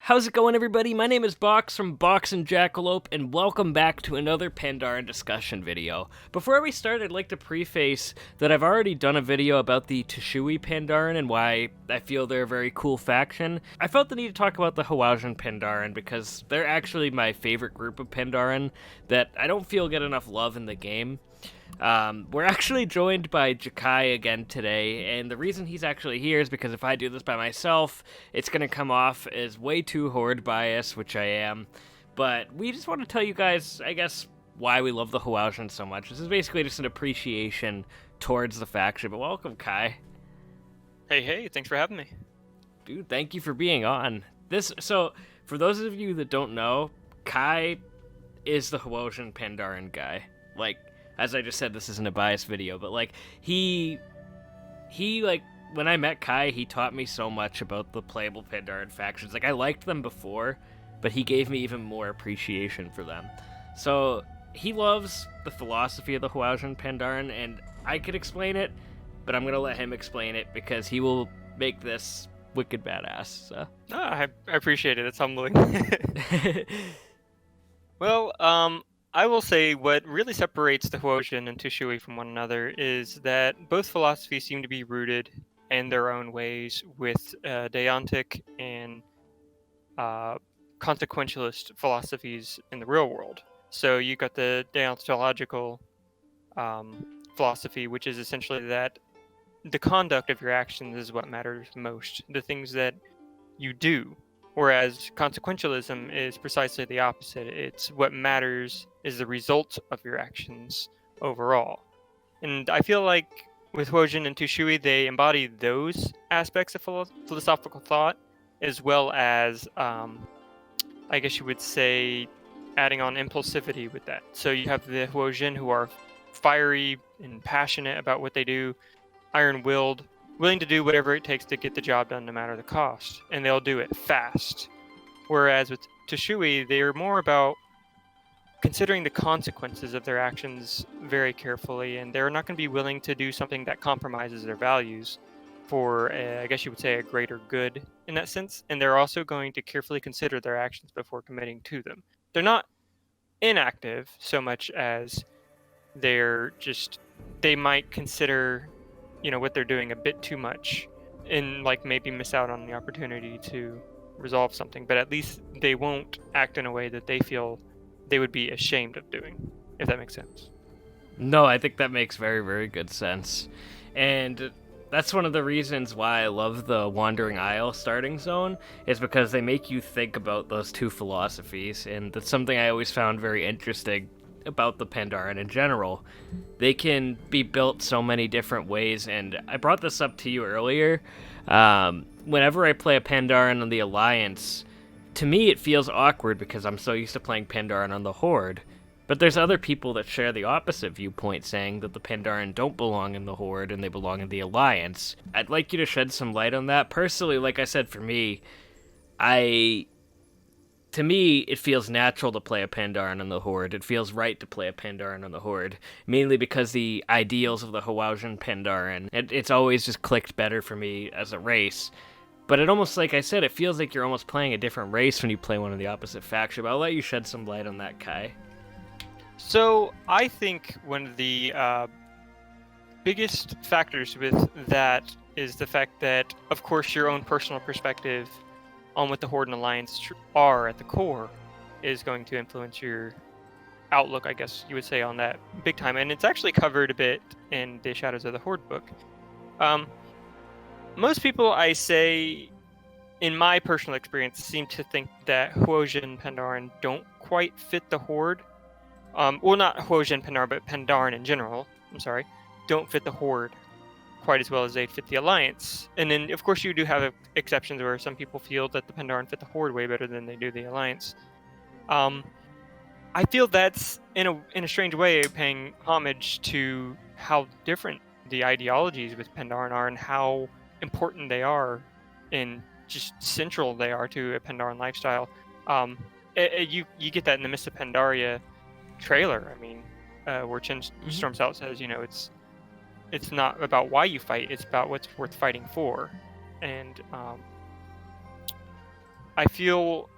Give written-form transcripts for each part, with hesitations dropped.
How's it going, everybody? My name is Box from Box and Jackalope, and welcome back to another Pandaren discussion video. Before we start, I'd like to preface that I've already done a video about the Tsushii Pandaren and why I feel they're a very cool faction. I felt the need to talk about the Huojin Pandaren because they're actually my favorite group of Pandaren that I don't feel get enough love in the game. We're actually joined by Jikai again today, and the reason he's actually here is because if I do this by myself, it's going to come off as way too Horde bias, which I am. But we just want to tell you guys, I guess, why we love the Huojin so much. This is basically just an appreciation towards the faction, but welcome, Kai. Hey, thanks for having me. Dude, thank you for being on. So, for those of you that don't know, Kai is the Huojin Pandaren guy. Like, as I just said, this isn't a biased video, but, like, he, like, when I met Kai, he taught me so much about the playable Pandaren factions. Like, I liked them before, but he gave me even more appreciation for them. So, he loves the philosophy of the Huojin Pandaren, and I could explain it, but I'm gonna let him explain it, because he will make this wicked badass, so. I appreciate it. It's humbling. Well, I will say what really separates the Huojin and Tsushii from one another is that both philosophies seem to be rooted in their own ways with deontic and consequentialist philosophies in the real world. So you got the deontological philosophy, which is essentially that the conduct of your actions is what matters most, the things that you do. Whereas consequentialism is precisely the opposite. It's what matters is the result of your actions overall. And I feel like with Huojin and Tsushii, they embody those aspects of philosophical thought, as well as, I guess you would say, adding on impulsivity with that. So you have the Huojin who are fiery and passionate about what they do, iron-willed, willing to do whatever it takes to get the job done no matter the cost, and they'll do it fast. Whereas with Tsushii, they're more about considering the consequences of their actions very carefully, and they're not going to be willing to do something that compromises their values for, I guess you would say, a greater good in that sense, and they're also going to carefully consider their actions before committing to them. They're not inactive so much as they might consider what they're doing a bit too much and like maybe miss out on the opportunity to resolve something, but at least they won't act in a way that they feel they would be ashamed of doing, if that makes sense. No, I think that makes very, very good sense. And that's one of the reasons why I love the Wandering Isle starting zone, is because they make you think about those two philosophies, and that's something I always found very interesting about the Pandaren in general. They can be built so many different ways, and I brought this up to you earlier. Whenever I play a Pandaren on the Alliance, to me it feels awkward because I'm so used to playing Pandaren on the Horde. But there's other people that share the opposite viewpoint, saying that the Pandaren don't belong in the Horde and they belong in the Alliance. I'd like you to shed some light on that. Personally, like I said, for me, to me, it feels natural to play a Pandaren on the Horde. It feels right to play a Pandaren on the Horde, mainly because the ideals of the Huojin Pandaren, it's always just clicked better for me as a race. But it almost, like I said, it feels like you're almost playing a different race when you play one of the opposite faction. But I'll let you shed some light on that, Kai. So I think one of the biggest factors with that is the fact that, of course, your own personal perspective on what the Horde and Alliance are at the core is going to influence your outlook, I guess you would say, on that big time. And it's actually covered a bit in the Shadows of the Horde book. Most people, I say, in my personal experience, seem to think that Huojin and Pandaren don't quite fit the Horde. Well, not Huojin and Pandaren, but Pandaren in general, don't fit the Horde quite as well as they fit the Alliance. And then, of course, you do have exceptions where some people feel that the Pandaren fit the Horde way better than they do the Alliance. I feel that's, in a strange way, paying homage to how different the ideologies with Pandaren are and how important they are and just central they are to a Pandaren lifestyle. You get that in the Mists of Pandaria trailer. I mean, where Chen storms out says, it's not about why you fight, it's about what's worth fighting for. And I feel,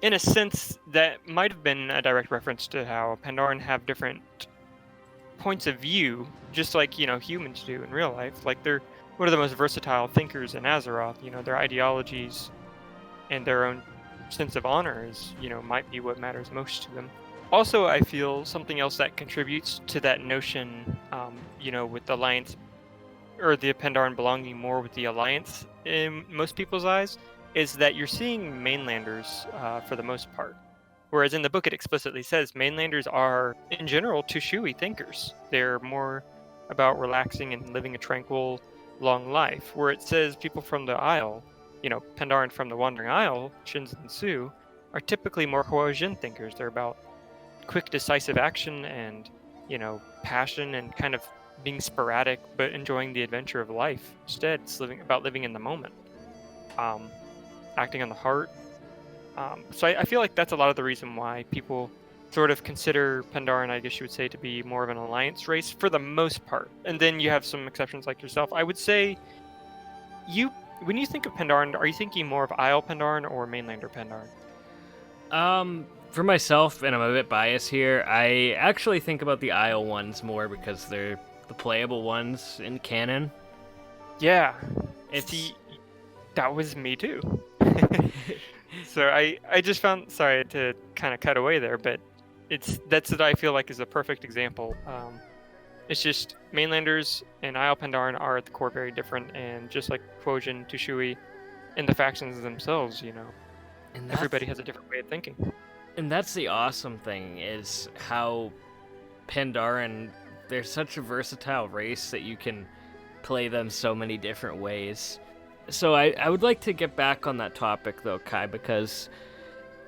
in a sense, that might have been a direct reference to how Pandaren have different points of view, just like, humans do in real life. Like, they're one of the most versatile thinkers in Azeroth. Their ideologies and their own sense of honor is, might be what matters most to them. Also, I feel something else that contributes to that notion, with the Alliance, or the Pandaren belonging more with the Alliance in most people's eyes, is that you're seeing Mainlanders for the most part. Whereas in the book it explicitly says Mainlanders are, in general, Tushui thinkers. They're more about relaxing and living a tranquil, long life. Where it says people from the Isle, Pandaren from the Wandering Isle, Shins and Su, are typically more Huojin thinkers. They're about quick, decisive action and, passion and kind of being sporadic, but enjoying the adventure of life. Instead, it's about living in the moment, acting on the heart. So I feel like that's a lot of the reason why people sort of consider Pandaren, I guess you would say, to be more of an alliance race for the most part. And then you have some exceptions like yourself. I would say when you think of Pandaren, are you thinking more of Isle Pandaren or Mainlander Pandaren? For myself, and I'm a bit biased here, I actually think about the Isle ones more because they're the playable ones in canon. Yeah. That was me too. So I just found, sorry to kind of cut away there, but that's what I feel like is a perfect example. It's just Mainlanders and Isle Pandaren are at the core very different, and just like Huojin, Tushui, and the factions themselves, and everybody has a different way of thinking. And that's the awesome thing, is how Pandaren, they're such a versatile race that you can play them so many different ways. So I would like to get back on that topic, though, Kai, because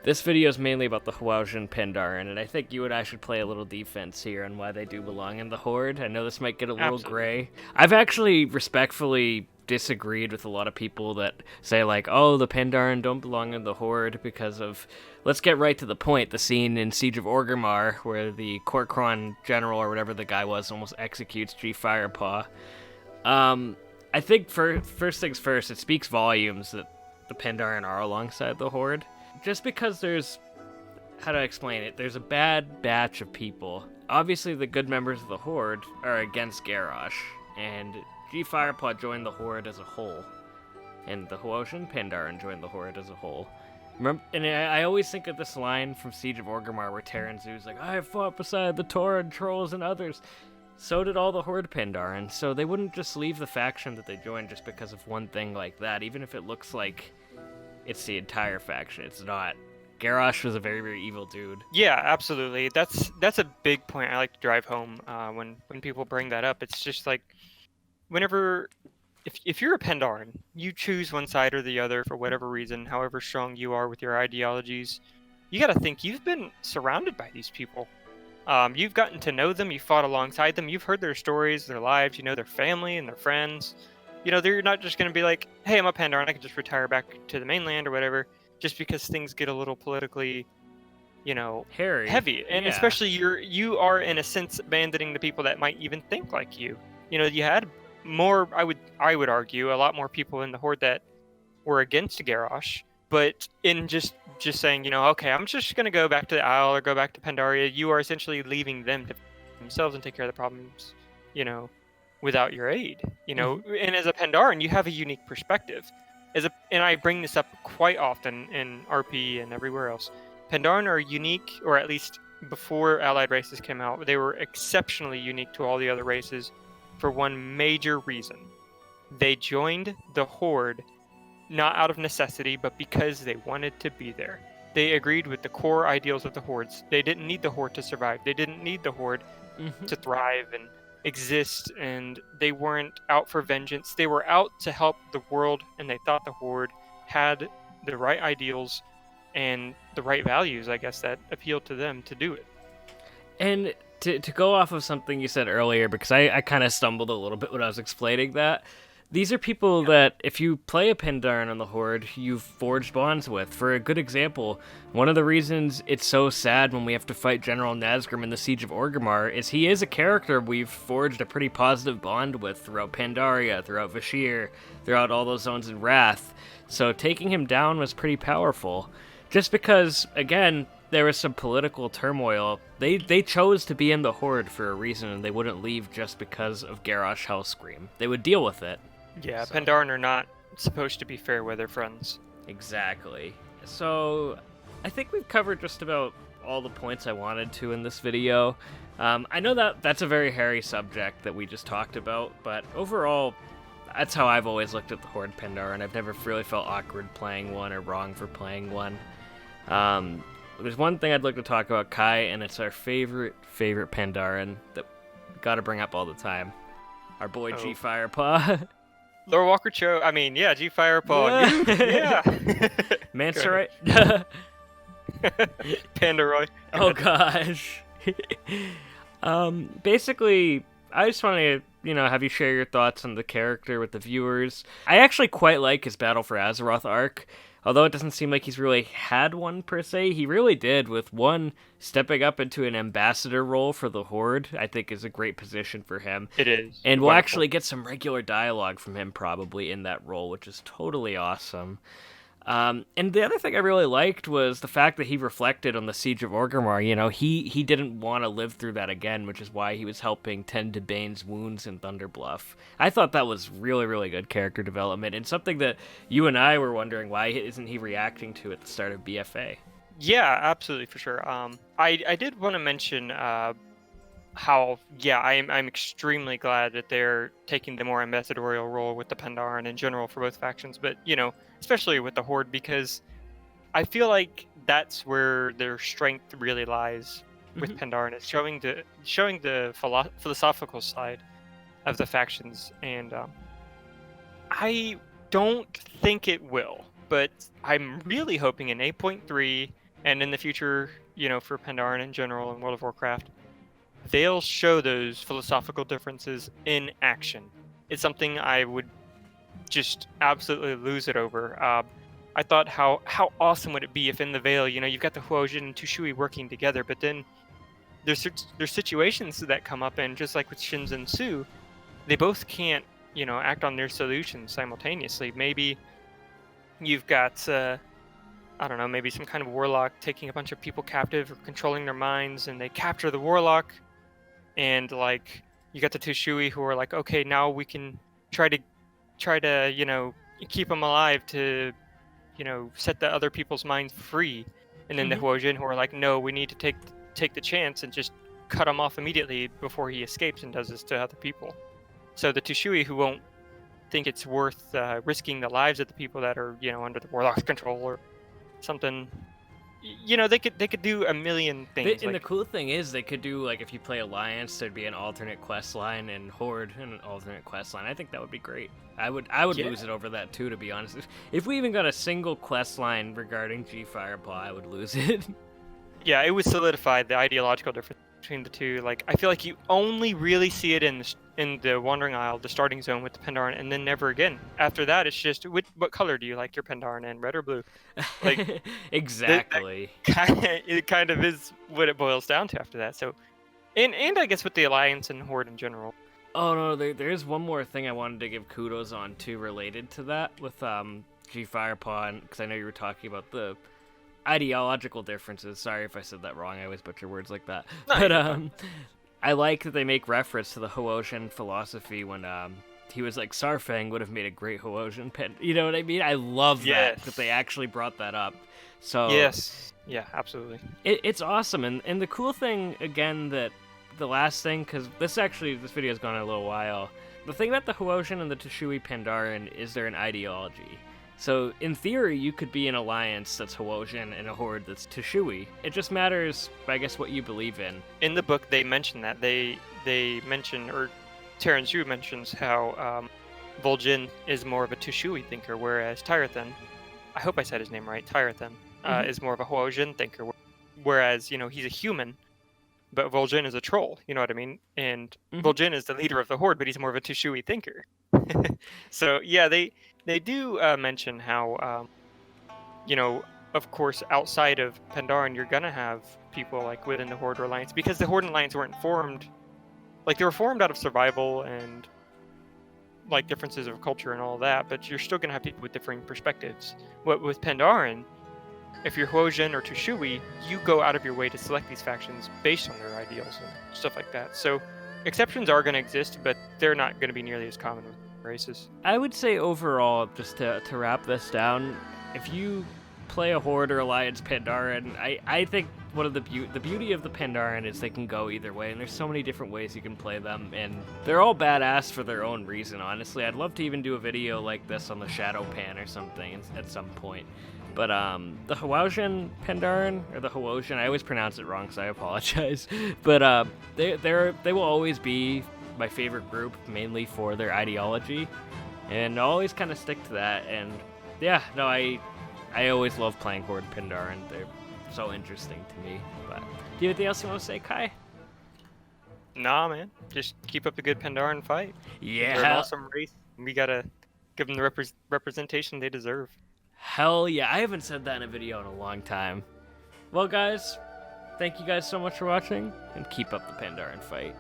this video is mainly about the Huojin Pandaren, and I think you and I should play a little defense here on why they do belong in the Horde. I know this might get a little gray. I've actually respectfully disagreed with a lot of people that say, like, oh, the Pandaren don't belong in the Horde because of, let's get right to the point, the scene in Siege of Orgrimmar where the Kor'kron general, or whatever the guy was, almost executes G Firepaw. I think first things first, it speaks volumes that the Pandaren are alongside the Horde. Just because there's, how to explain it, there's a bad batch of people. Obviously the good members of the Horde are against Garrosh, and G Firepaw joined the Horde as a whole, and the Huojin Pandaren joined the Horde as a whole. Remember, and I always think of this line from Siege of Orgrimmar where Terran Zu's like, I fought beside the Tauren trolls and others. So did all the Horde Pandaren, so they wouldn't just leave the faction that they joined just because of one thing like that, even if it looks like it's the entire faction. It's not. Garrosh was a very, very evil dude. Yeah, absolutely. That's a big point I like to drive home when people bring that up. It's just like, whenever, if you're a Pandaren, you choose one side or the other for whatever reason, however strong you are with your ideologies, you gotta think you've been surrounded by these people. You've gotten to know them, you fought alongside them, you've heard their stories, their lives, their family and their friends. They're not just going to be like, hey, I'm a Pandaren, I can just retire back to the mainland or whatever, just because things get a little politically, hairy, heavy. And yeah. Especially you are, in a sense, abandoning the people that might even think like you. You had more, I would argue, a lot more people in the Horde that were against Garrosh, but in just saying, okay, I'm just going to go back to the Isle or go back to Pandaria, you are essentially leaving them to themselves and take care of the problems, without your aid, Mm-hmm. And as a Pandaren, you have a unique perspective. And I bring this up quite often in RP and everywhere else. Pandaren are unique, or at least before allied races came out, they were exceptionally unique to all the other races for one major reason. They joined the Horde not out of necessity, but because they wanted to be there. They agreed with the core ideals of the Hordes. They didn't need the Horde to survive. They didn't need the Horde to thrive and exist, and they weren't out for vengeance. They were out to help the world, and they thought the Horde had the right ideals and the right values, I guess, that appealed to them to do it. And to go off of something you said earlier, because I kind of stumbled a little bit when I was explaining that, These are people that, if you play a Pandaren on the Horde, you've forged bonds with. For a good example, one of the reasons it's so sad when we have to fight General Nazgrim in the Siege of Orgrimmar is he is a character we've forged a pretty positive bond with throughout Pandaria, throughout Vashir, throughout all those zones in Wrath. So taking him down was pretty powerful. Just because, again, there was some political turmoil. They chose to be in the Horde for a reason, and they wouldn't leave just because of Garrosh Hellscream. They would deal with it. Yeah, so. Pandaren are not supposed to be fair weather friends. Exactly. So, I think we've covered just about all the points I wanted to in this video. I know that that's a very hairy subject that we just talked about, but overall, that's how I've always looked at the Horde Pandaren. I've never really felt awkward playing one or wrong for playing one. There's one thing I'd like to talk about, Kai, and it's our favorite Pandaren that we gotta bring up all the time. Our boy G Firepaw. Lorewalker Cho, I mean, yeah, G Firepaw. Yeah. Manserite. Pandaroy. Oh gosh. Basically, I just want to, have you share your thoughts on the character with the viewers. I actually quite like his Battle for Azeroth arc. Although it doesn't seem like he's really had one per se, he really did, with one stepping up into an ambassador role for the Horde. I think is a great position for him. It is. And we'll actually get some regular dialogue from him probably in that role, which is totally awesome. And the other thing I really liked was the fact that he reflected on the Siege of Orgrimmar. He didn't want to live through that again, which is why he was helping tend to Bane's wounds in Thunderbluff. I thought that was really, really good character development, and something that you and I were wondering, why isn't he reacting to at the start of BFA? Yeah, absolutely, for sure. I did want to mention how, I'm extremely glad that they're taking the more ambassadorial role with the Pandaren in general for both factions, but, especially with the Horde, because I feel like that's where their strength really lies with Pandaren, is showing the philosophical side of the factions, and I don't think it will, but I'm really hoping in 8.3 and in the future, for Pandaren in general and World of Warcraft, they'll show those philosophical differences in action. It's something I would just absolutely lose it over. I thought how awesome would it be if in the Vale, you've got the Huojin and Tushui working together, but then there's situations that come up, and just like with Shinz and Su, they both can't, act on their solutions simultaneously. Maybe you've got, I don't know, maybe some kind of warlock taking a bunch of people captive or controlling their minds, and they capture the warlock, and like you got the Tushui who are like, okay, now we can try to keep them alive to set the other people's minds free, and then the Huojin who are like, no, we need to take the chance and just cut him off immediately before he escapes and does this to other people. So the Tushui who won't think it's worth risking the lives of the people that are under the warlock's control or something. They could do a million things. And the cool thing is, they could do, like, if you play Alliance, there'd be an alternate quest line, and Horde an alternate quest line. I think that would be great. I would lose it over that too, to be honest. If we even got a single quest line regarding G Firepaw, I would lose it. Yeah, it would solidify the ideological difference between the two. Like, I feel like you only really see it in the Wandering Isle, the starting zone with the Pandaren, and then never again. After that, it's just, what color do you like your Pandaren in, red or blue? Like, exactly. It kind of is what it boils down to after that. So, and I guess with the Alliance and Horde in general. Oh no, there is one more thing I wanted to give kudos on too, related to that with G Firepaw, because I know you were talking about the ideological differences. Sorry if I said that wrong. I always butcher words like that. No, but I like that they make reference to the Huojin philosophy when he was like, Sarfang would have made a great Huojin pen. You know what I mean? I love that they actually brought that up. So yes, yeah, absolutely. It's awesome, and the cool thing again, that the last thing, because this video has gone a little while. The thing about the Huojin and the Tushui Pandaren is they're an ideology. So, in theory, you could be an alliance that's Huojin and a horde that's Tushui. It just matters, I guess, what you believe in. In the book, they mention that. They mention, or Terran Zhu mentions how Vol'jin is more of a Tushui thinker, whereas Tyrathan, I hope I said his name right, Tyrathan, is more of a Huojin thinker. Whereas, he's a human, but Vol'jin is a troll, you know what I mean? And Vol'jin is the leader of the horde, but he's more of a Tushui thinker. So yeah, they do mention how of course, outside of Pandaren, you're gonna have people like within the Horde Alliance because the Horde Alliance weren't formed. Like they were formed out of survival and like differences of culture and all that, but you're still gonna have people with differing perspectives. What with Pandaren, if you're Huojin or Tushui, you go out of your way to select these factions based on their ideals and stuff like that. So exceptions are gonna exist, but they're not gonna be nearly as common with races. I would say overall, just to wrap this down, if you play a Horde or Alliance Pandaren, I think one of the beauty of the Pandaren is they can go either way, and there's so many different ways you can play them, and they're all badass for their own reason, honestly. I'd love to even do a video like this on the Shadow Pan or something at some point. But the Huojin Pandaren, or the Huojin, I always pronounce it wrong, so I apologize. But they will always be my favorite group, mainly for their ideology, and I'll always kind of stick to that. And yeah, no, I always love playing Horde Pandaren. They're so interesting to me. But do you have anything else you want to say, Kai? Nah, man, just keep up the good Pandaren fight. Yeah, They're an awesome race. We gotta give them the representation they deserve. hell yeah! I haven't said that in a video in a long time. Well, guys, thank you guys so much for watching, and keep up the Pandaren fight.